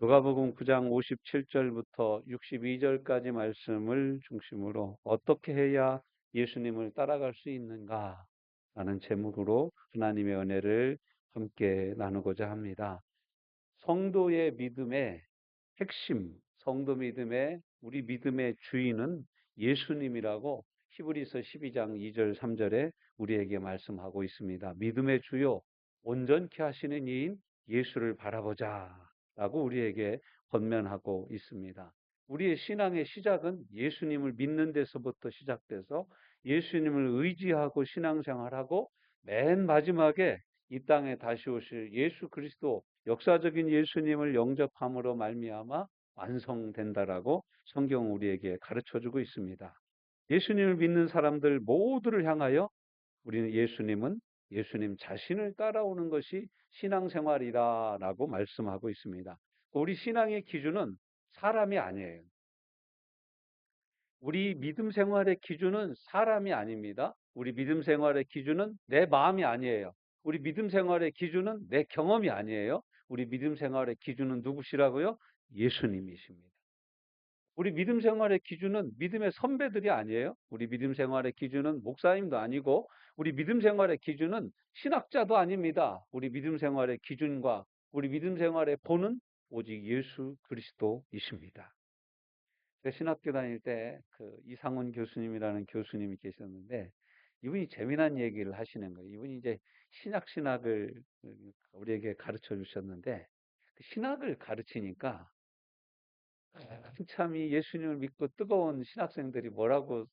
누가복음 9장 57절부터 62절까지 말씀을 중심으로 어떻게 해야 예수님을 따라갈 수 있는가 라는 제목으로 하나님의 은혜를 함께 나누고자 합니다. 성도의 믿음의 핵심, 성도 믿음의 우리 믿음의 주인은 예수님이라고 히브리서 12장 2절 3절에 우리에게 말씀하고 있습니다. 믿음의 주요 온전케 하시는 이인 예수를 바라보자 라고 우리에게 권면하고 있습니다. 우리의 신앙의 시작은 예수님을 믿는 데서부터 시작돼서 예수님을 의지하고 신앙생활하고 맨 마지막에 이 땅에 다시 오실 예수 그리스도, 역사적인 예수님을 영접함으로 말미암아 완성된다라고 성경은 우리에게 가르쳐주고 있습니다. 예수님을 믿는 사람들 모두를 향하여 우리는 예수님 자신을 따라오는 것이 신앙생활이다라고 말씀하고 있습니다. 우리 신앙의 기준은 사람이 아니에요. 우리 믿음 생활의 기준은 사람이 아닙니다. 우리 믿음 생활의 기준은 내 마음이 아니에요. 우리 믿음 생활의 기준은 내 경험이 아니에요. 우리 믿음 생활의 기준은 누구시라고요? 예수님이십니다. 우리 믿음 생활의 기준은 믿음의 선배들이 아니에요. 우리 믿음 생활의 기준은 목사님도 아니고, 우리 믿음 생활의 기준은 신학자도 아닙니다. 우리 믿음 생활의 기준과 우리 믿음 생활의 본은 오직 예수 그리스도이십니다. 제가 신학교 다닐 때 그 이상훈 교수님이라는 교수님이 계셨는데, 이분이 재미난 얘기를 하시는 거예요. 이분이 이제 신학을 우리에게 가르쳐 주셨는데, 그 신학을 가르치니까 한참 이 예수님을 믿고 뜨거운 신학생들이 뭐라고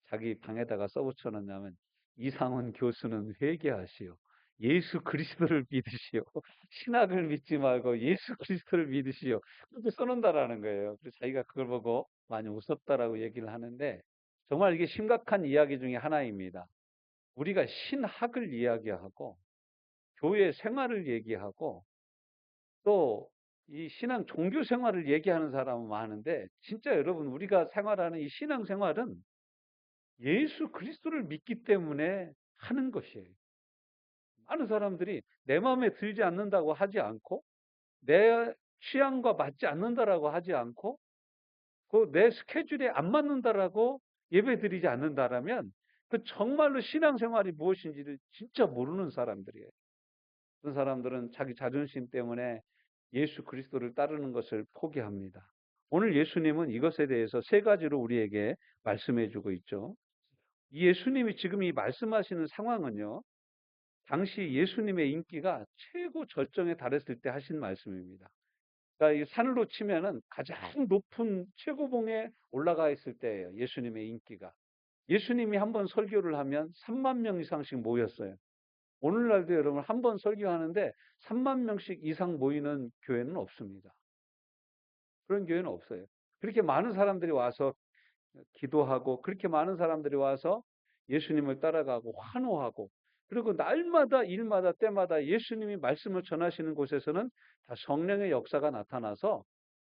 자기 방에다가 써붙여 놨냐면, 이상훈 교수는 회개하시오. 예수 그리스도를 믿으시오. 신학을 믿지 말고 예수 그리스도를 믿으시오. 그렇게 써놓는다라는 거예요. 그래서 자기가 그걸 보고 많이 웃었다라고 얘기를 하는데, 정말 이게 심각한 이야기 중에 하나입니다. 우리가 신학을 이야기하고 교회 생활을 얘기하고 또 이 신앙 종교 생활을 얘기하는 사람은 많은데, 진짜 여러분 우리가 생활하는 이 신앙 생활은 예수 그리스도를 믿기 때문에 하는 것이에요. 많은 사람들이 내 마음에 들지 않는다고 하지 않고, 내 취향과 맞지 않는다라고 하지 않고, 그 내 스케줄에 안 맞는다라고 예배드리지 않는다라면, 그 정말로 신앙생활이 무엇인지를 진짜 모르는 사람들이에요. 그런 사람들은 자기 자존심 때문에 예수 그리스도를 따르는 것을 포기합니다. 오늘 예수님은 이것에 대해서 세 가지로 우리에게 말씀해 주고 있죠. 이 예수님이 지금 이 말씀하시는 상황은요, 당시 예수님의 인기가 최고 절정에 달했을 때 하신 말씀입니다. 그러니까 이 산으로 치면은 가장 높은 최고봉에 올라가 있을 때예요, 예수님의 인기가. 예수님이 한번 설교를 하면 3만 명 이상씩 모였어요. 오늘날도 여러분 한 번 설교하는데 3만 명씩 이상 모이는 교회는 없습니다. 그런 교회는 없어요. 그렇게 많은 사람들이 와서 기도하고, 그렇게 많은 사람들이 와서 예수님을 따라가고 환호하고, 그리고 날마다 일마다 때마다 예수님이 말씀을 전하시는 곳에서는 다 성령의 역사가 나타나서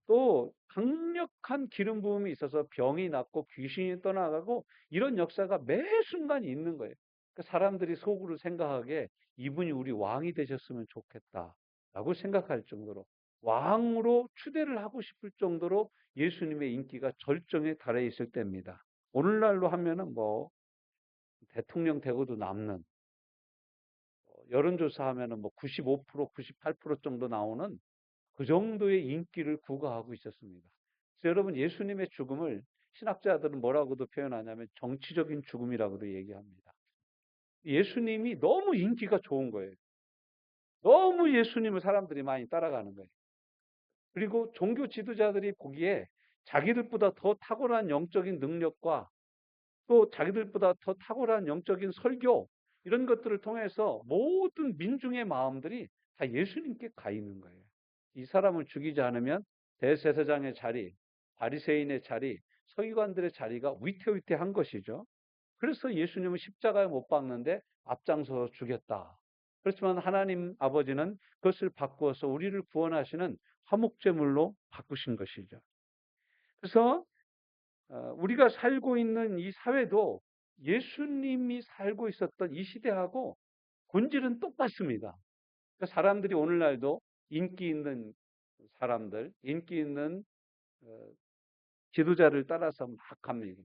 또 강력한 기름 부음이 있어서 병이 낫고 귀신이 떠나가고, 이런 역사가 매 순간 있는 거예요. 그러니까 사람들이 속으로 생각하기에 이분이 우리 왕이 되셨으면 좋겠다라고 생각할 정도로, 왕으로 추대를 하고 싶을 정도로 예수님의 인기가 절정에 달해 있을 때입니다. 오늘날로 하면은 뭐 대통령 되고도 남는, 여론조사 하면은 뭐 95%, 98% 정도 나오는 그 정도의 인기를 구가하고 있었습니다. 그래서 여러분, 예수님의 죽음을 신학자들은 뭐라고도 표현하냐면 정치적인 죽음이라고도 얘기합니다. 예수님이 너무 인기가 좋은 거예요. 너무 예수님을 사람들이 많이 따라가는 거예요. 그리고 종교 지도자들이 보기에 자기들보다 더 탁월한 영적인 능력과 또 자기들보다 더 탁월한 영적인 설교, 이런 것들을 통해서 모든 민중의 마음들이 다 예수님께 가 있는 거예요. 이 사람을 죽이지 않으면 대제사장의 자리, 바리새인의 자리, 서기관들의 자리가 위태위태한 것이죠. 그래서 예수님은 십자가에 못 박는데 앞장서서 죽였다. 그렇지만 하나님 아버지는 그것을 바꾸어서 우리를 구원하시는 화목제물로 바꾸신 것이죠. 그래서 우리가 살고 있는 이 사회도 예수님이 살고 있었던 이 시대하고 본질은 똑같습니다. 그러니까 사람들이 오늘날도 인기 있는 사람들, 인기 있는 어, 지도자를 따라서 막 갑니다.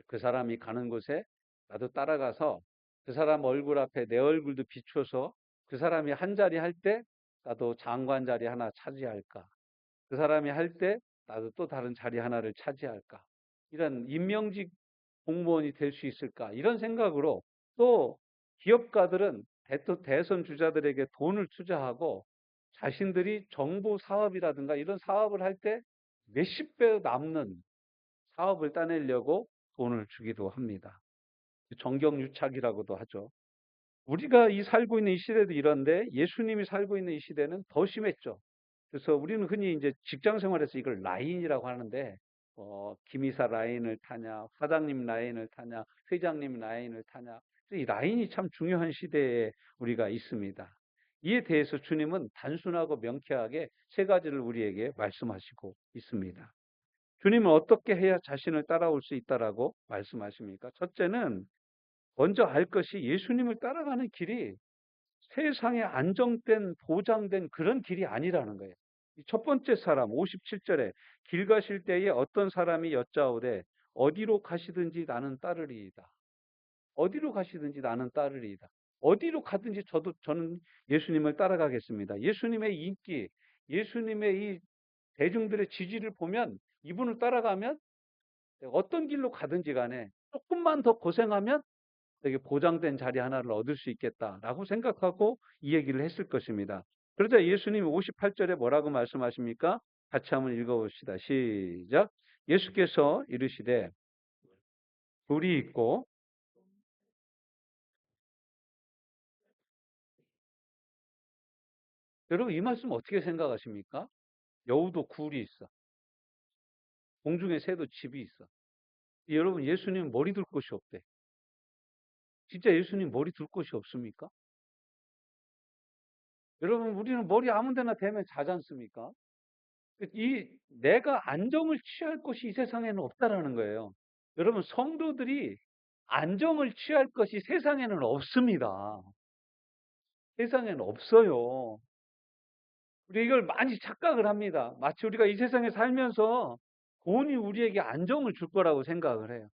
그 사람이 가는 곳에 나도 따라가서 그 사람 얼굴 앞에 내 얼굴도 비춰서 그 사람이 한 자리 할 때 나도 장관 자리 하나 차지할까? 그 사람이 할 때 나도 또 다른 자리 하나를 차지할까? 이런 임명직 공무원이 될 수 있을까? 이런 생각으로 또 기업가들은 대선 주자들에게 돈을 투자하고 자신들이 정부 사업이라든가 이런 사업을 할 때 몇십 배 남는 사업을 따내려고 돈을 주기도 합니다. 정경유착이라고도 하죠. 우리가 살고 있는 이 시대도 이런데 예수님이 살고 있는 이 시대는 더 심했죠. 그래서 우리는 흔히 이제 직장 생활에서 이걸 라인이라고 하는데, 김이사 라인을 타냐, 사장님 라인을 타냐, 회장님 라인을 타냐. 이 라인이 참 중요한 시대에 우리가 있습니다. 이에 대해서 주님은 단순하고 명쾌하게 세 가지를 우리에게 말씀하시고 있습니다. 주님은 어떻게 해야 자신을 따라올 수 있다라고 말씀하십니까? 첫째는 먼저 알 것이 예수님을 따라가는 길이 세상에 안정된 보장된 그런 길이 아니라는 거예요. 첫 번째 사람 57절에 길 가실 때에 어떤 사람이 여짜오되 어디로 가시든지 나는 따르리이다. 어디로 가시든지 나는 따르리이다. 어디로 가든지 저는 예수님을 따라가겠습니다. 예수님의 인기, 예수님의 이 대중들의 지지를 보면 이분을 따라가면 어떤 길로 가든지 간에 조금만 더 고생하면 되게 보장된 자리 하나를 얻을 수 있겠다라고 생각하고 이 얘기를 했을 것입니다. 그러자 예수님이 58절에 뭐라고 말씀하십니까? 같이 한번 읽어봅시다. 시작. 예수께서 이르시되 둘이 있고, 여러분 이 말씀 어떻게 생각하십니까? 여우도 굴이 있어. 공중에 새도 집이 있어. 여러분 예수님 머리 둘 곳이 없대. 진짜 예수님 머리 둘 곳이 없습니까? 여러분 우리는 머리 아무 데나 대면 자지 않습니까? 내가 안정을 취할 곳이 이 세상에는 없다라는 거예요. 여러분, 성도들이 안정을 취할 것이 세상에는 없습니다. 세상에는 없어요. 우리 이걸 많이 착각을 합니다. 마치 우리가 이 세상에 살면서 돈이 우리에게 안정을 줄 거라고 생각을 해요.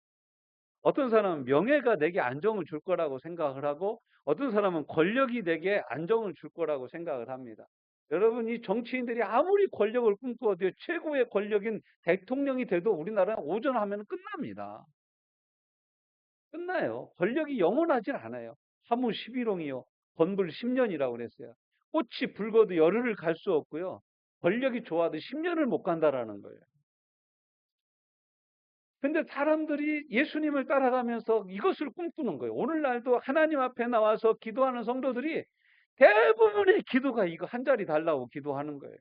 어떤 사람은 명예가 내게 안정을 줄 거라고 생각을 하고, 어떤 사람은 권력이 내게 안정을 줄 거라고 생각을 합니다. 여러분, 이 정치인들이 아무리 권력을 꿈꾸어도 최고의 권력인 대통령이 돼도 우리나라는 오전하면 끝납니다. 끝나요. 권력이 영원하질 않아요. 하무 11홍이요. 건불 10년이라고 그랬어요. 꽃이 붉어도 열흘을 갈 수 없고요. 권력이 좋아도 10년을 못 간다라는 거예요. 근데 사람들이 예수님을 따라가면서 이것을 꿈꾸는 거예요. 오늘날도 하나님 앞에 나와서 기도하는 성도들이 대부분의 기도가 이거 한 자리 달라고 기도하는 거예요.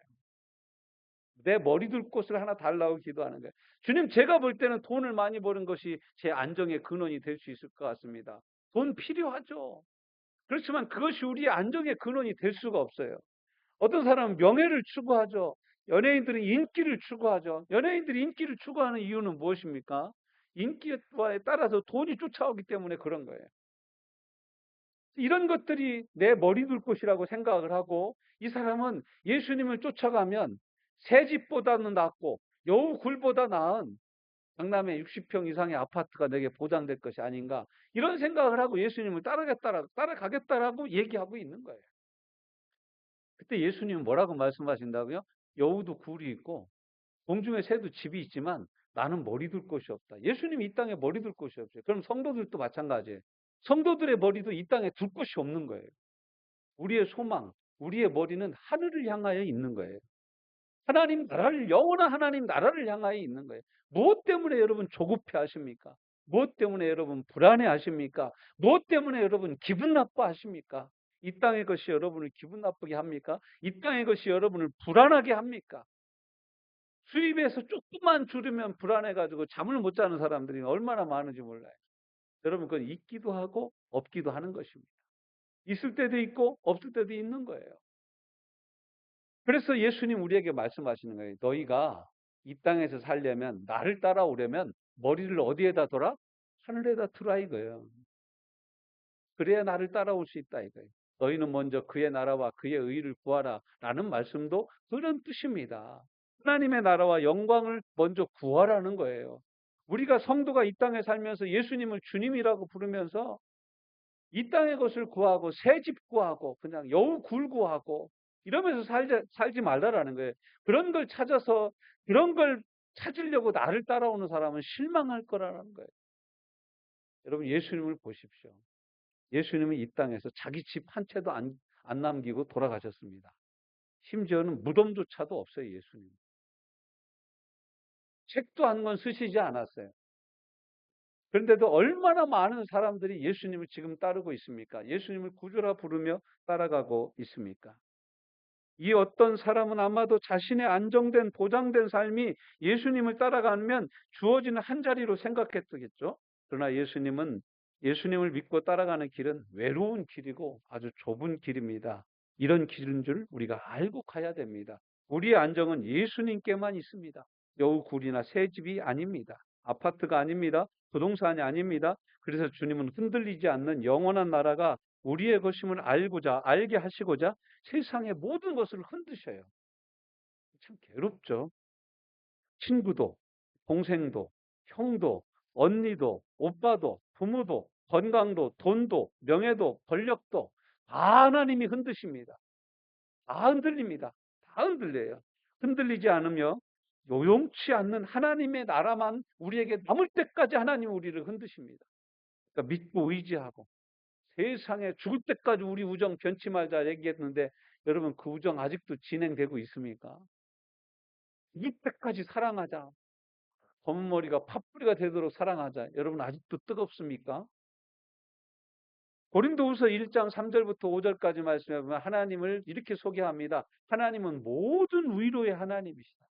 내 머리 둘 곳을 하나 달라고 기도하는 거예요. 주님, 제가 볼 때는 돈을 많이 버는 것이 제 안정의 근원이 될 수 있을 것 같습니다. 돈 필요하죠. 그렇지만 그것이 우리의 안정의 근원이 될 수가 없어요. 어떤 사람은 명예를 추구하죠. 연예인들은 인기를 추구하죠. 연예인들이 인기를 추구하는 이유는 무엇입니까? 인기에 따라서 돈이 쫓아오기 때문에 그런 거예요. 이런 것들이 내 머리 둘 곳이라고 생각을 하고, 이 사람은 예수님을 쫓아가면 새 집보다는 낫고 여우 굴보다 나은 강남에 60평 이상의 아파트가 내게 보장될 것이 아닌가, 이런 생각을 하고 예수님을 따라가겠다라고 얘기하고 있는 거예요. 그때 예수님은 뭐라고 말씀하신다고요? 여우도 굴이 있고 공중에 새도 집이 있지만 나는 머리 둘 곳이 없다. 예수님이 이 땅에 머리 둘 곳이 없어요. 그럼 성도들도 마찬가지예요. 성도들의 머리도 이 땅에 둘 곳이 없는 거예요. 우리의 소망, 우리의 머리는 하늘을 향하여 있는 거예요. 하나님 나라를, 영원한 하나님 나라를 향하여 있는 거예요. 무엇 때문에 여러분 조급해 하십니까? 무엇 때문에 여러분 불안해 하십니까? 무엇 때문에 여러분 기분 나빠 하십니까? 이 땅의 것이 여러분을 기분 나쁘게 합니까? 이 땅의 것이 여러분을 불안하게 합니까? 수입에서 조금만 줄이면 불안해가지고 잠을 못 자는 사람들이 얼마나 많은지 몰라요. 여러분, 그건 있기도 하고 없기도 하는 것입니다. 있을 때도 있고 없을 때도 있는 거예요. 그래서 예수님 우리에게 말씀하시는 거예요. 너희가 이 땅에서 살려면, 나를 따라오려면 머리를 어디에다 둬라? 하늘에다 두라 이거예요. 그래야 나를 따라올 수 있다 이거예요. 너희는 먼저 그의 나라와 그의 의를 구하라 라는 말씀도 그런 뜻입니다. 하나님의 나라와 영광을 먼저 구하라는 거예요. 우리가 성도가 이 땅에 살면서 예수님을 주님이라고 부르면서 이 땅의 것을 구하고 새 집 구하고 그냥 여우 굴 구하고 이러면서 살지 말라라는 거예요. 그런 걸 찾아서 그런 걸 찾으려고 나를 따라오는 사람은 실망할 거라는 거예요. 여러분 예수님을 보십시오. 예수님은 이 땅에서 자기 집 한 채도 안 남기고 돌아가셨습니다. 심지어는 무덤조차도 없어요. 예수님. 책도 한 권 쓰시지 않았어요. 그런데도 얼마나 많은 사람들이 예수님을 지금 따르고 있습니까? 예수님을 구주라 부르며 따라가고 있습니까? 이 어떤 사람은 아마도 자신의 안정된 보장된 삶이 예수님을 따라가면 주어지는 한 자리로 생각했겠죠. 그러나 예수님을 믿고 따라가는 길은 외로운 길이고 아주 좁은 길입니다. 이런 길인 줄 우리가 알고 가야 됩니다. 우리의 안정은 예수님께만 있습니다. 여우 굴이나 새 집이 아닙니다. 아파트가 아닙니다. 부동산이 아닙니다. 그래서 주님은 흔들리지 않는 영원한 나라가 우리의 것임을 알게 하시고자 세상의 모든 것을 흔드셔요. 참 괴롭죠. 친구도, 동생도, 형도, 언니도, 오빠도, 부모도, 건강도, 돈도, 명예도, 권력도 다 하나님이 흔드십니다. 다 흔들립니다. 다 흔들려요. 흔들리지 않으며 요용치 않는 하나님의 나라만 우리에게 남을 때까지 하나님 우리를 흔드십니다. 그러니까 믿고 의지하고 세상에 죽을 때까지 우리 우정 변치 말자 얘기했는데 여러분 그 우정 아직도 진행되고 있습니까? 죽을 때까지 사랑하자. 검은 머리가 팥뿌리가 되도록 사랑하자. 여러분 아직도 뜨겁습니까? 고린도후서 1장 3절부터 5절까지 말씀해 보면 하나님을 이렇게 소개합니다. 하나님은 모든 위로의 하나님이시다.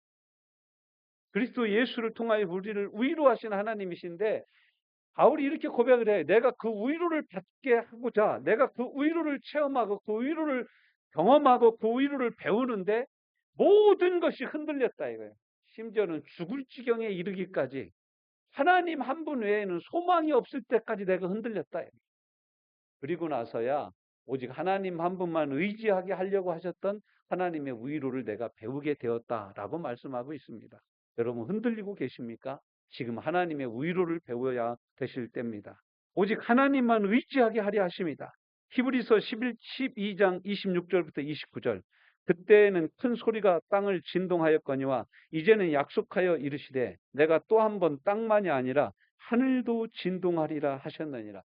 그리스도 예수를 통하여 우리를 위로하신 하나님이신데 바울이 이렇게 고백을 해요. 내가 그 위로를 받게 하고자 내가 그 위로를 체험하고 그 위로를 경험하고 그 위로를 배우는데 모든 것이 흔들렸다 이거예요. 심지어는 죽을 지경에 이르기까지 하나님 한 분 외에는 소망이 없을 때까지 내가 흔들렸다. 그리고 나서야 오직 하나님 한 분만 의지하게 하려고 하셨던 하나님의 위로를 내가 배우게 되었다라고 말씀하고 있습니다. 여러분 흔들리고 계십니까? 지금 하나님의 위로를 배워야 되실 때입니다. 오직 하나님만 의지하게 하려 하십니다. 히브리서 12장 26절부터 29절. 그때는 큰 소리가 땅을 진동하였거니와 이제는 약속하여 이르시되 내가 또 한 번 땅만이 아니라 하늘도 진동하리라 하셨느니라.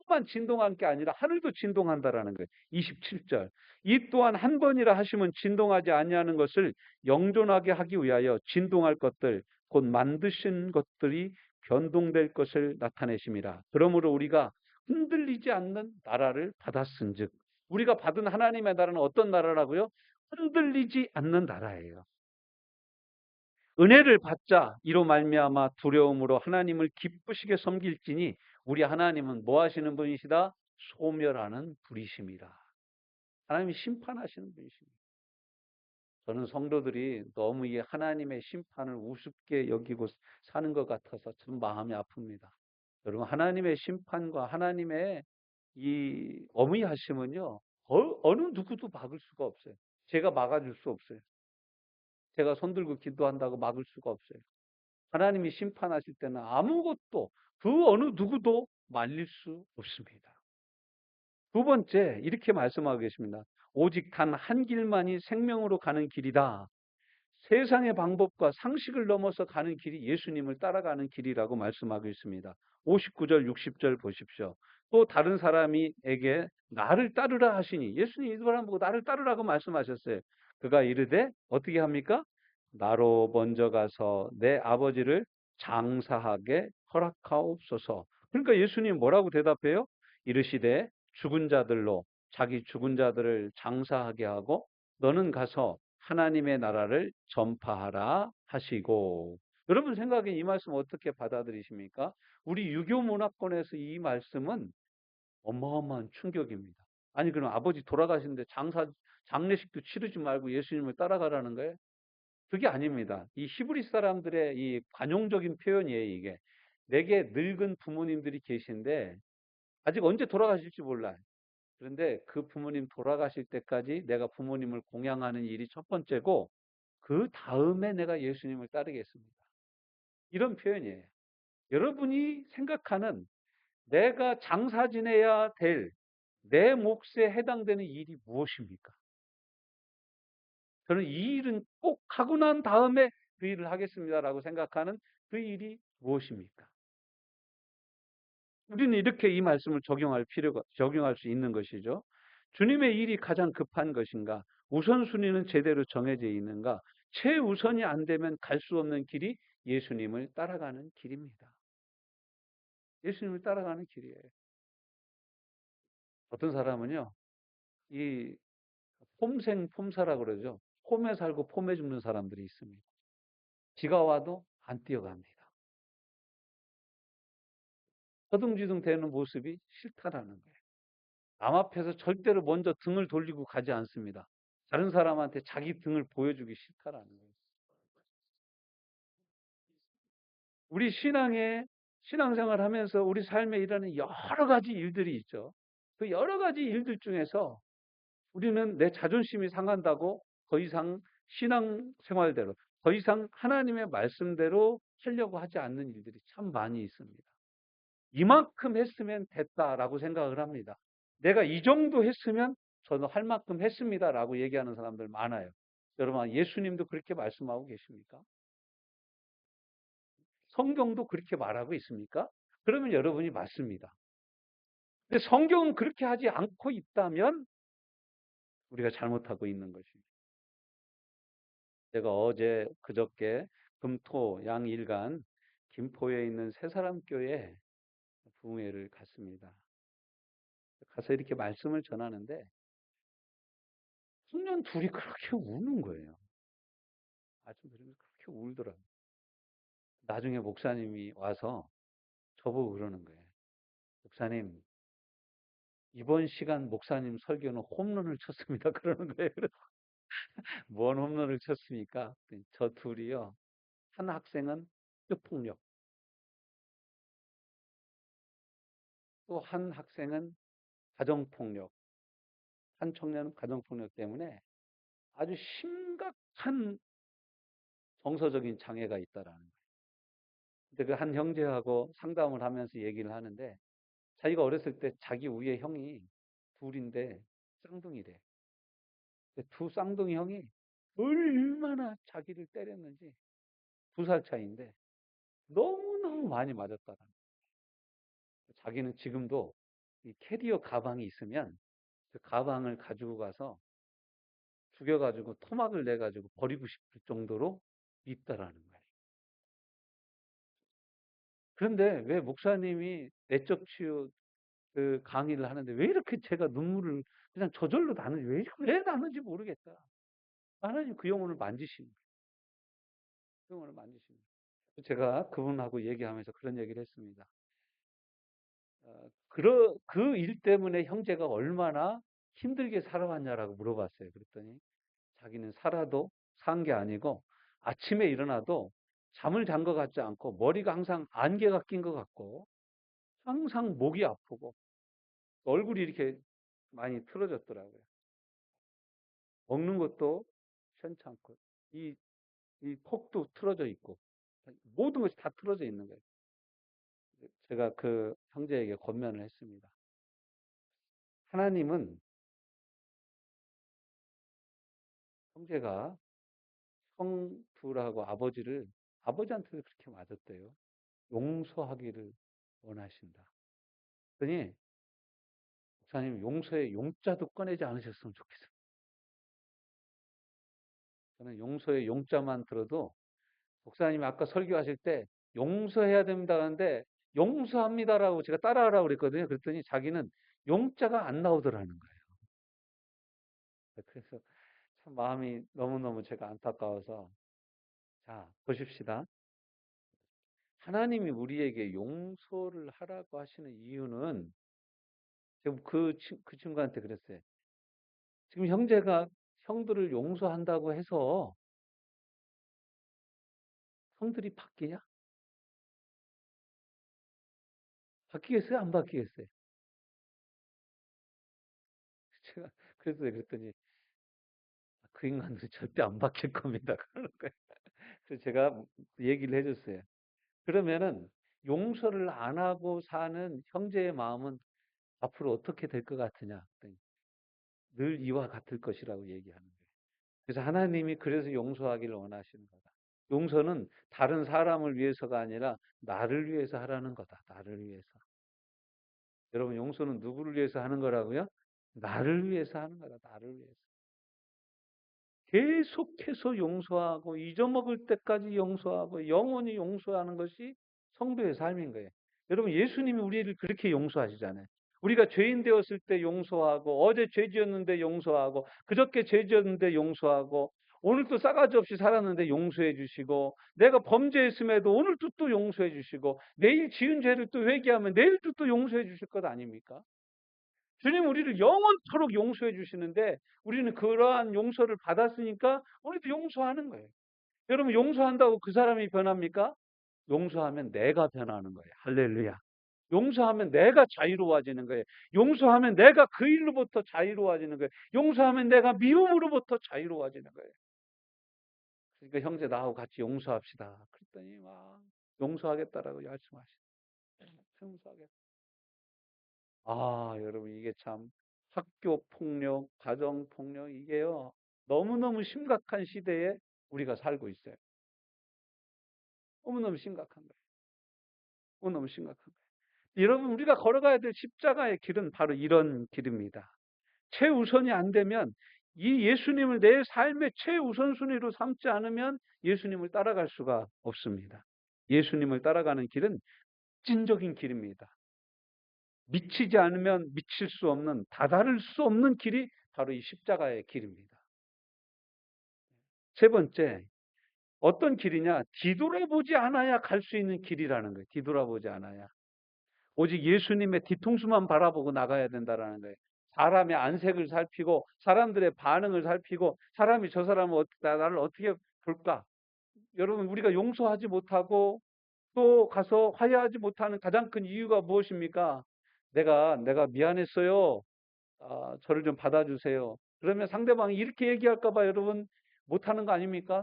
땅만 진동한 게 아니라 하늘도 진동한다라는 거예요. 27절. 이 또한 한 번이라 하시면 진동하지 아니하는 것을 영존하게 하기 위하여 진동할 것들 곧 만드신 것들이 변동될 것을 나타내심이라. 그러므로 우리가 흔들리지 않는 나라를 받았은즉 우리가 받은 하나님의 나라는 어떤 나라라고요? 흔들리지 않는 나라예요. 은혜를 받자 이로 말미암아 두려움으로 하나님을 기쁘시게 섬길지니 우리 하나님은 뭐 하시는 분이시다? 소멸하는 분이십니다. 하나님이 심판하시는 분이십니다. 저는 성도들이 너무 이 하나님의 심판을 우습게 여기고 사는 것 같아서 참 마음이 아픕니다. 여러분 하나님의 심판과 하나님의 이 어미하심은요 어느 누구도 막을 수가 없어요. 제가 막아줄 수 없어요. 제가 손들고 기도한다고 막을 수가 없어요. 하나님이 심판하실 때는 아무것도 그 어느 누구도 말릴 수 없습니다. 두 번째 이렇게 말씀하고 계십니다. 오직 단 한 길만이 생명으로 가는 길이다. 세상의 방법과 상식을 넘어서 가는 길이 예수님을 따라가는 길이라고 말씀하고 있습니다. 59절 60절 보십시오. 또 다른 사람에게 나를 따르라 하시니 예수님 이 사람 보고 나를 따르라고 말씀하셨어요. 그가 이르되 어떻게 합니까? 나로 먼저 가서 내 아버지를 장사하게 허락하옵소서. 그러니까 예수님 뭐라고 대답해요? 이르시되 죽은 자들로 자기 죽은 자들을 장사하게 하고 너는 가서 하나님의 나라를 전파하라 하시고. 여러분 생각에 이 말씀 어떻게 받아들이십니까? 우리 유교 문화권에서 이 말씀은 어마어마한 충격입니다. 아니 그럼 아버지 돌아가시는데 장례식도 치르지 말고 예수님을 따라가라는 거예요? 그게 아닙니다. 이 히브리 사람들의 이 관용적인 표현이에요, 이게. 내게 늙은 부모님들이 계신데 아직 언제 돌아가실지 몰라요. 그런데 그 부모님 돌아가실 때까지 내가 부모님을 공양하는 일이 첫 번째고, 그 다음에 내가 예수님을 따르겠습니다. 이런 표현이에요. 여러분이 생각하는 내가 장사 지내야 될 내 몫에 해당되는 일이 무엇입니까? 저는 이 일은 꼭 하고 난 다음에 그 일을 하겠습니다라고 생각하는 그 일이 무엇입니까? 우리는 이렇게 이 말씀을 적용할 수 있는 것이죠. 주님의 일이 가장 급한 것인가? 우선순위는 제대로 정해져 있는가? 최우선이 안 되면 갈 수 없는 길이 예수님을 따라가는 길입니다. 예수님을 따라가는 길이에요. 어떤 사람은요, 이 폼생폼사라 그러죠. 폼에 살고 폼에 죽는 사람들이 있습니다. 비가 와도 안 뛰어갑니다. 허둥지둥 되는 모습이 싫다라는 거예요. 남 앞에서 절대로 먼저 등을 돌리고 가지 않습니다. 다른 사람한테 자기 등을 보여주기 싫다라는 거예요. 우리 신앙생활 하면서 우리 삶에 일어나는 여러 가지 일들이 있죠. 그 여러 가지 일들 중에서 우리는 내 자존심이 상한다고 더 이상 신앙생활대로, 더 이상 하나님의 말씀대로 하려고 하지 않는 일들이 참 많이 있습니다. 이만큼 했으면 됐다라고 생각을 합니다. 내가 이 정도 했으면 저는 할 만큼 했습니다라고 얘기하는 사람들 많아요. 여러분, 예수님도 그렇게 말씀하고 계십니까? 성경도 그렇게 말하고 있습니까? 그러면 여러분이 맞습니다. 근데 성경은 그렇게 하지 않고 있다면 우리가 잘못하고 있는 것입니다. 제가 어제 그저께 금토 양일간 김포에 있는 새사람교회 부흥회를 갔습니다. 가서 이렇게 말씀을 전하는데 청년 둘이 그렇게 우는 거예요. 아주 그렇게 울더라고요. 나중에 목사님이 와서 저보고 그러는 거예요. 목사님, 이번 시간 목사님 설교는 홈런을 쳤습니다. 그러는 거예요. 그래서 뭔 홈런을 쳤습니까? 저 둘이요. 한 학생은 학교폭력, 또 한 학생은 가정폭력, 한 청년은 가정폭력 때문에 아주 심각한 정서적인 장애가 있다라는 거예요. 근데 그 한 형제하고 상담을 하면서 얘기를 하는데 자기가 어렸을 때 자기 위에 형이 둘인데 쌍둥이래. 두 쌍둥이 형이 얼마나 자기를 때렸는지 2살 차이인데 너무너무 많이 맞았다라는 거예요. 자기는 지금도 이 캐리어 가방이 있으면 그 가방을 가지고 가서 죽여가지고 토막을 내가지고 버리고 싶을 정도로 있다라는 거예요. 그런데 왜 목사님이 내적 치유 그 강의를 하는데 왜 이렇게 제가 눈물을 그냥 저절로 나는지 왜 나는지 모르겠다. 하나님 그 영혼을 만지시는 거예요. 그 영혼을 만지시는 거예요. 제가 그분하고 얘기하면서 그런 얘기를 했습니다. 그 일 때문에 형제가 얼마나 힘들게 살아왔냐라고 물어봤어요. 그랬더니 자기는 살아도 산 게 아니고 아침에 일어나도 잠을 잔 것 같지 않고 머리가 항상 안개가 낀 것 같고 항상 목이 아프고 얼굴이 이렇게 많이 틀어졌더라고요. 먹는 것도 시원찮고 이 턱도 틀어져 있고 모든 것이 다 틀어져 있는 거예요. 제가 그 형제에게 권면을 했습니다. 하나님은 형제가 형 둘하고 아버지한테도 그렇게 맞았대요. 용서하기를 원하신다. 그러니 목사님 용서의 용자도 꺼내지 않으셨으면 좋겠어요. 저는 용서의 용자만 들어도 목사님이 아까 설교하실 때 용서해야 됩니다 하는데 용서합니다라고 제가 따라하라고 그랬거든요. 그랬더니 자기는 용자가 안 나오더라는 거예요. 그래서 참 마음이 너무너무 제가 안타까워서 자, 보십시다. 하나님이 우리에게 용서를 하라고 하시는 이유는 지금 그 친구한테 그랬어요. 지금 형제가 형들을 용서한다고 해서 형들이 바뀌냐? 바뀌겠어요? 안 바뀌겠어요? 그래서 그랬더니 그 인간은 절대 안 바뀔 겁니다. 그러는 거예요. 그래서 제가 얘기를 해줬어요. 그러면은 용서를 안 하고 사는 형제의 마음은 앞으로 어떻게 될 것 같으냐? 그랬더니 늘 이와 같을 것이라고 얘기하는 거예요. 그래서 하나님이 그래서 용서하기를 원하시는 거다. 용서는 다른 사람을 위해서가 아니라 나를 위해서 하라는 거다. 나를 위해서. 여러분, 용서는 누구를 위해서 하는 거라고요? 나를 위해서 하는 거다. 나를 위해서. 계속해서 용서하고 잊어먹을 때까지 용서하고 영원히 용서하는 것이 성도의 삶인 거예요. 여러분, 예수님이 우리를 그렇게 용서하시잖아요. 우리가 죄인 되었을 때 용서하고, 어제 죄 지었는데 용서하고, 그저께 죄 지었는데 용서하고, 오늘도 싸가지 없이 살았는데 용서해 주시고, 내가 범죄했음에도 오늘도 또 용서해 주시고, 내일 지은 죄를 또 회개하면 내일도 또 용서해 주실 것 아닙니까? 주님 우리를 영원토록 용서해 주시는데 우리는 그러한 용서를 받았으니까 우리도 용서하는 거예요. 여러분, 용서한다고 그 사람이 변합니까? 용서하면 내가 변하는 거예요. 할렐루야. 용서하면 내가 자유로워지는 거예요. 용서하면 내가 그 일로부터 자유로워지는 거예요. 용서하면 내가 미움으로부터 자유로워지는 거예요. 그러니까 형제 나하고 같이 용서합시다. 그랬더니 막 용서하겠다라고 말씀하시죠. 용서하겠다. 여러분, 이게 참 학교 폭력, 가정 폭력, 이게요, 너무너무 심각한 시대에 우리가 살고 있어요. 너무너무 심각한 거예요. 너무너무 심각한 거예요. 여러분, 우리가 걸어가야 될 십자가의 길은 바로 이런 길입니다. 최우선이 안 되면, 이 예수님을 내 삶의 최우선순위로 삼지 않으면 예수님을 따라갈 수가 없습니다. 예수님을 따라가는 길은 진적인 길입니다. 미치지 않으면 미칠 수 없는, 다다를 수 없는 길이 바로 이 십자가의 길입니다. 세 번째, 어떤 길이냐? 뒤돌아보지 않아야 갈 수 있는 길이라는 거예요. 뒤돌아보지 않아야. 오직 예수님의 뒤통수만 바라보고 나가야 된다라는 거예요. 사람의 안색을 살피고 사람들의 반응을 살피고 사람이 저 사람을 나를 어떻게 볼까? 여러분, 우리가 용서하지 못하고 또 가서 화해하지 못하는 가장 큰 이유가 무엇입니까? 내가 미안했어요. 저를 좀 받아주세요. 그러면 상대방이 이렇게 얘기할까 봐 여러분 못하는 거 아닙니까?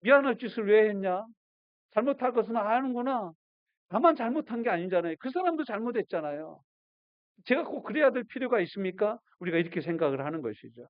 미안할 짓을 왜 했냐? 잘못할 것은 아는구나. 나만 잘못한 게 아니잖아요. 그 사람도 잘못했잖아요. 제가 꼭 그래야 될 필요가 있습니까? 우리가 이렇게 생각을 하는 것이죠.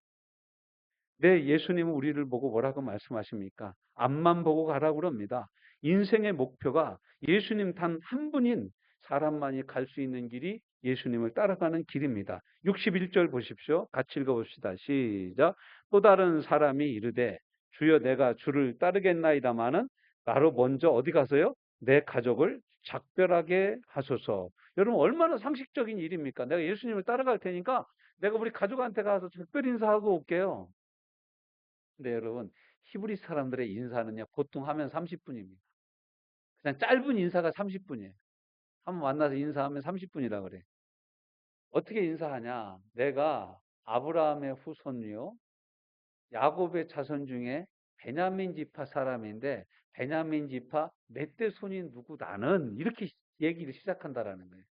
네, 예수님은 우리를 보고 뭐라고 말씀하십니까? 앞만 보고 가라고 그럽니다. 인생의 목표가 예수님 단 한 분인 사람만이 갈 수 있는 길이 예수님을 따라가는 길입니다. 61절 보십시오. 같이 읽어봅시다. 시작. 또 다른 사람이 이르되 주여 내가 주를 따르겠나이다마는 나로 먼저 어디 가서요? 내 가족을 작별하게 하소서. 여러분, 얼마나 상식적인 일입니까? 내가 예수님을 따라갈 테니까 내가 우리 가족한테 가서 작별 인사하고 올게요. 근데 여러분, 히브리 사람들의 인사는요, 보통 하면 30분입니다. 그냥 짧은 인사가 30분이에요. 한번 만나서 인사하면 30분이라 그래. 어떻게 인사하냐? 내가 아브라함의 후손이요, 야곱의 자손 중에 베냐민 지파 사람인데 베냐민 지파 넷째 손인 누구 나는 이렇게 얘기를 시작한다라는 거예요.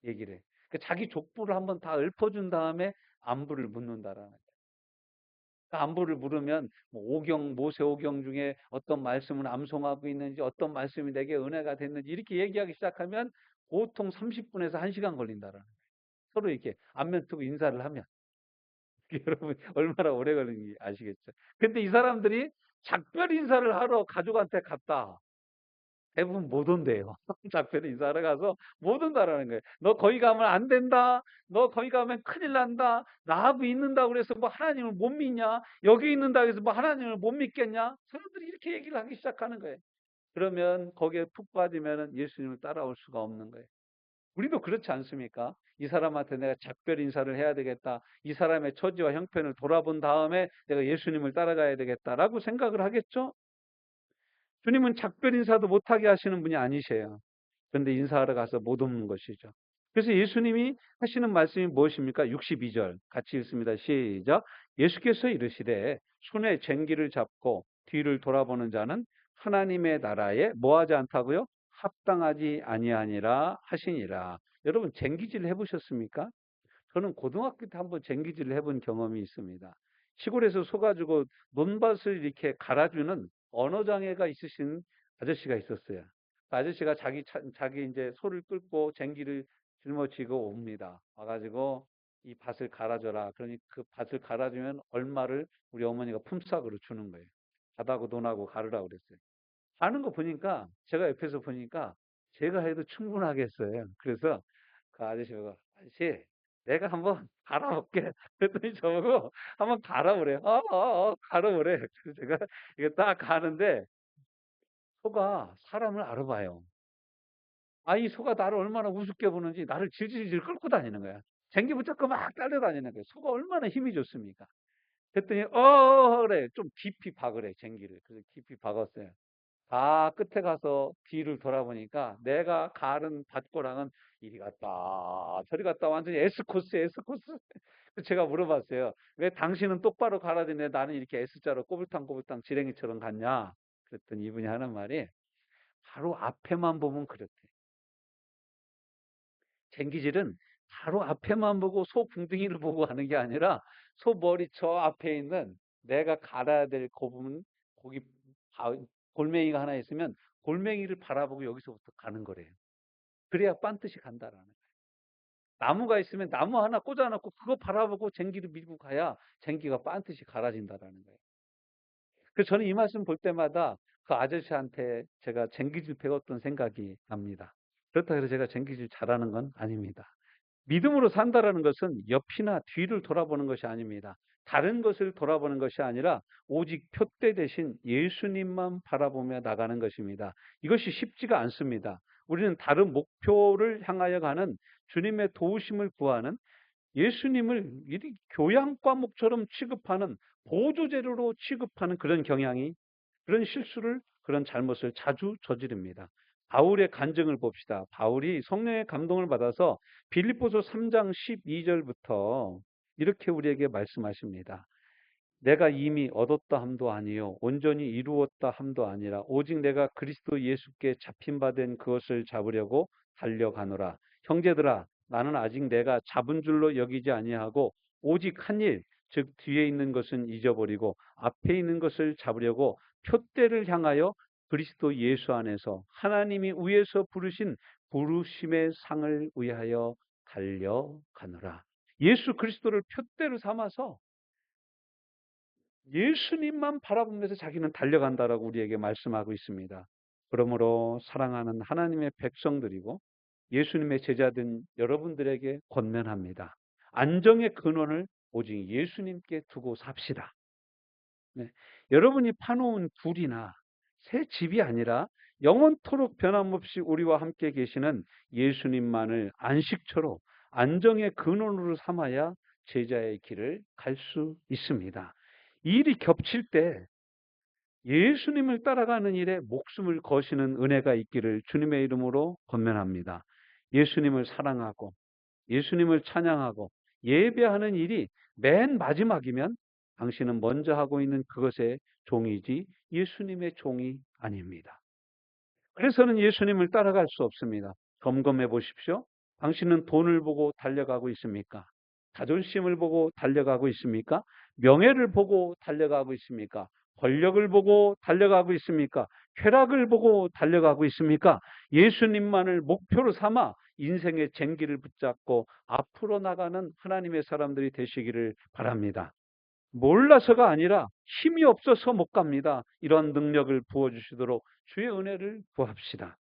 얘기를. 그러니까 자기 족보를 한번 다 읊어준 다음에 안부를 묻는다라는 거예요. 안부를 물으면 뭐 모세 오경 중에 어떤 말씀을 암송하고 있는지, 어떤 말씀이 내게 은혜가 됐는지 이렇게 얘기하기 시작하면 보통 30분에서 1시간 걸린다라는 거예요. 서로 이렇게 안면 뜨고 인사를 하면. 여러분 얼마나 오래 걸리는지 아시겠죠? 근데 이 사람들이 작별 인사를 하러 가족한테 갔다. 대부분 못 온대요. 작별 인사하러 가서 못 온다라는 거예요. 너 거기 가면 안 된다. 너 거기 가면 큰일 난다. 나하고 있는다고 그래서 뭐 하나님을 못 믿냐? 여기 있는다고 해서 뭐 하나님을 못 믿겠냐? 사람들이 이렇게 얘기를 하기 시작하는 거예요. 그러면 거기에 푹 빠지면 예수님을 따라올 수가 없는 거예요. 우리도 그렇지 않습니까? 이 사람한테 내가 작별 인사를 해야 되겠다. 이 사람의 처지와 형편을 돌아본 다음에 내가 예수님을 따라가야 되겠다라고 생각을 하겠죠? 주님은 작별 인사도 못하게 하시는 분이 아니세요. 그런데 인사하러 가서 못 오는 것이죠. 그래서 예수님이 하시는 말씀이 무엇입니까? 62절 같이 읽습니다. 시작. 예수께서 이르시되 손에 쟁기를 잡고 뒤를 돌아보는 자는 하나님의 나라에 뭐하지 않다고요? 합당하지 아니하니라 하시니라. 여러분, 쟁기질 해보셨습니까? 저는 고등학교 때 한번 쟁기질을 해본 경험이 있습니다. 시골에서 소 가지고 논밭을 이렇게 갈아주는 언어장애가 있으신 아저씨가 있었어요. 그 아저씨가 자기 이제 소를 끌고 쟁기를 짊어지고 옵니다. 와가지고 이 밭을 갈아줘라. 그러니 그 밭을 갈아주면 얼마를 우리 어머니가 품삯으로 주는 거예요. 밭하고 논하고 가르라고 그랬어요. 하는 거 보니까 제가 옆에서 보니까 제가 해도 충분하겠어요. 그래서 그 아저씨가 아저씨 내가 한번 갈아볼게. 그랬더니 저보고 한번 갈아보래요. 갈아보래. 그래서 제가 이거 딱 가는데 소가 사람을 알아봐요. 아, 이 소가 나를 얼마나 우습게 보는지 나를 질질질 끌고 다니는 거야. 쟁기 붙잡고 막 딸려다니는 거예요. 소가 얼마나 힘이 좋습니까? 그랬더니 그래. 좀 깊이 박으래 쟁기를. 그래서 깊이 박았어요. 다 끝에 가서 뒤를 돌아보니까 내가 가른 밭고랑은 이리 갔다 저리 갔다 완전히 S코스 S코스. 제가 물어봤어요. 왜 당신은 똑바로 갈아드네 나는 이렇게 S자로 꼬불탕꼬불탕 지렁이처럼 갔냐. 그랬더니 이분이 하는 말이 바로 앞에만 보면 그렇대. 쟁기질은 바로 앞에만 보고 소 궁둥이를 보고 하는 게 아니라 소 머리 저 앞에 있는 내가 갈아야 될 그 부분 거기 골맹이가 하나 있으면 골맹이를 바라보고 여기서부터 가는 거래요. 그래야 빤듯이 간다라는 거예요. 나무가 있으면 나무 하나 꽂아놓고 그거 바라보고 쟁기를 밀고 가야 쟁기가 빤듯이 갈아진다라는 거예요. 그래서 저는 이 말씀 볼 때마다 그 아저씨한테 제가 쟁기질 배웠던 생각이 납니다. 그렇다고 해서 제가 쟁기질 잘하는 건 아닙니다. 믿음으로 산다라는 것은 옆이나 뒤를 돌아보는 것이 아닙니다. 다른 것을 돌아보는 것이 아니라 오직 표대 대신 예수님만 바라보며 나가는 것입니다. 이것이 쉽지가 않습니다. 우리는 다른 목표를 향하여 가는 주님의 도우심을 구하는 예수님을 이리 교양 과목처럼 취급하는 보조재료로 취급하는 그런 경향이 그런 실수를 그런 잘못을 자주 저지릅니다. 바울의 간증을 봅시다. 바울이 성령의 감동을 받아서 빌립보서 3장 12절부터 이렇게 우리에게 말씀하십니다. 내가 이미 얻었다 함도 아니요 온전히 이루었다 함도 아니라 오직 내가 그리스도 예수께 잡힌 바 된 그것을 잡으려고 달려가노라. 형제들아 나는 아직 내가 잡은 줄로 여기지 아니하고 오직 한 일, 즉 뒤에 있는 것은 잊어버리고 앞에 있는 것을 잡으려고 표대를 향하여 그리스도 예수 안에서 하나님이 위에서 부르신 부르심의 상을 위하여 달려가노라. 예수 그리스도를 표대로 삼아서 예수님만 바라보면서 자기는 달려간다라고 우리에게 말씀하고 있습니다. 그러므로 사랑하는 하나님의 백성들이고 예수님의 제자된 여러분들에게 권면합니다. 안정의 근원을 오직 예수님께 두고 삽시다. 네. 여러분이 파놓은 굴이나 새 집이 아니라 영원토록 변함없이 우리와 함께 계시는 예수님만을 안식처로 안정의 근원으로 삼아야 제자의 길을 갈 수 있습니다. 이 일이 겹칠 때 예수님을 따라가는 일에 목숨을 거시는 은혜가 있기를 주님의 이름으로 권면합니다. 예수님을 사랑하고 예수님을 찬양하고 예배하는 일이 맨 마지막이면 당신은 먼저 하고 있는 그것의 종이지 예수님의 종이 아닙니다. 그래서는 예수님을 따라갈 수 없습니다. 점검해 보십시오. 당신은 돈을 보고 달려가고 있습니까? 자존심을 보고 달려가고 있습니까? 명예를 보고 달려가고 있습니까? 권력을 보고 달려가고 있습니까? 쾌락을 보고 달려가고 있습니까? 예수님만을 목표로 삼아 인생의 쟁기를 붙잡고 앞으로 나가는 하나님의 사람들이 되시기를 바랍니다. 몰라서가 아니라 힘이 없어서 못 갑니다. 이런 능력을 부어주시도록 주의 은혜를 구합시다.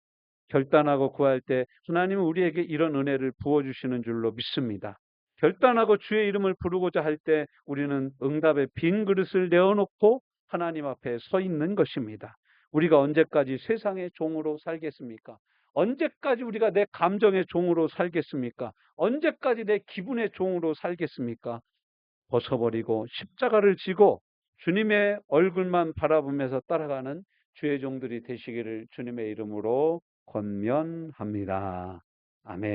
결단하고 구할 때 하나님은 우리에게 이런 은혜를 부어주시는 줄로 믿습니다. 결단하고 주의 이름을 부르고자 할 때 우리는 응답의 빈 그릇을 내어놓고 하나님 앞에 서 있는 것입니다. 우리가 언제까지 세상의 종으로 살겠습니까? 언제까지 우리가 내 감정의 종으로 살겠습니까? 언제까지 내 기분의 종으로 살겠습니까? 벗어버리고 십자가를 지고 주님의 얼굴만 바라보면서 따라가는 주의 종들이 되시기를 주님의 이름으로 권면합니다. 아멘.